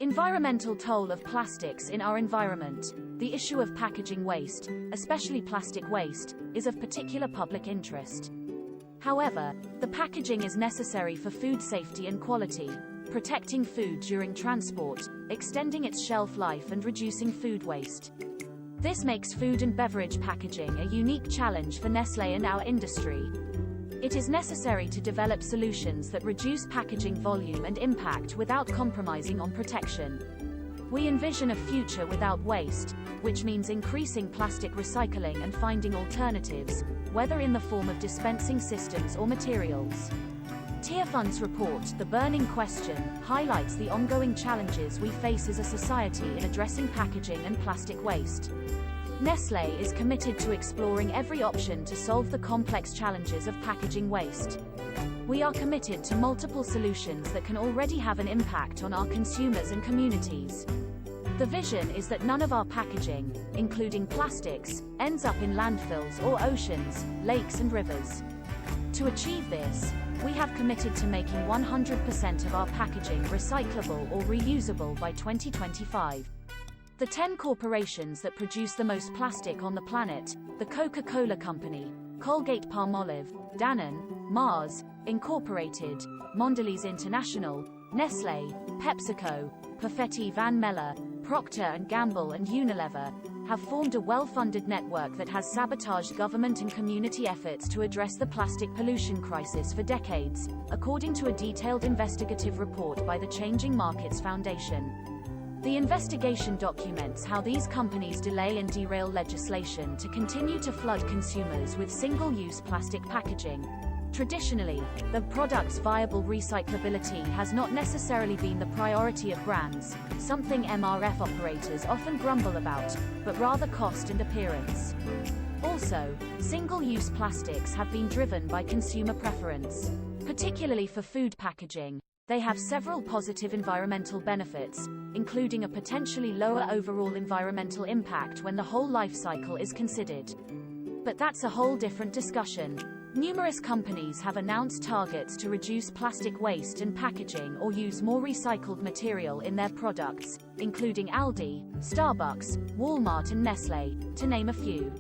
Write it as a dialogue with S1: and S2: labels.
S1: Environmental toll of plastics in our environment. The issue of packaging waste, especially plastic waste, is of particular public interest. However, the packaging is necessary for food safety and quality, protecting food during transport, extending its shelf life and reducing food waste. This makes food and beverage packaging a unique challenge for Nestlé and our industry. It is necessary to develop solutions that reduce packaging volume and impact without compromising on protection. We envision a future without waste, which means increasing plastic recycling and finding alternatives, whether in the form of dispensing systems or materials. Tearfund's report, The Burning Question, highlights the ongoing challenges we face as a society in addressing packaging and plastic waste. Nestlé is committed to exploring every option to solve the complex challenges of packaging waste. We are committed to multiple solutions that can already have an impact on our consumers and communities. The vision is that none of our packaging, including plastics, ends up in landfills or oceans, lakes and rivers. To achieve this, we have committed to making 100% of our packaging recyclable or reusable by 2025. The 10 corporations that produce the most plastic on the planet, the Coca-Cola Company, Colgate-Palmolive, Danone, Mars, Incorporated, Mondelez International, Nestlé, PepsiCo, Perfetti Van Melle, Procter & Gamble and Unilever, have formed a well-funded network that has sabotaged government and community efforts to address the plastic pollution crisis for decades, according to a detailed investigative report by the Changing Markets Foundation. The investigation documents how these companies delay and derail legislation to continue to flood consumers with single-use plastic packaging. Traditionally, the product's viable recyclability has not necessarily been the priority of brands, something MRF operators often grumble about, but rather cost and appearance. Also, single-use plastics have been driven by consumer preference. Particularly for food packaging, they have several positive environmental benefits, including a potentially lower overall environmental impact when the whole life cycle is considered. But that's a whole different discussion. Numerous companies have announced targets to reduce plastic waste and packaging or use more recycled material in their products, including Aldi, Starbucks, Walmart and Nestlé, to name a few.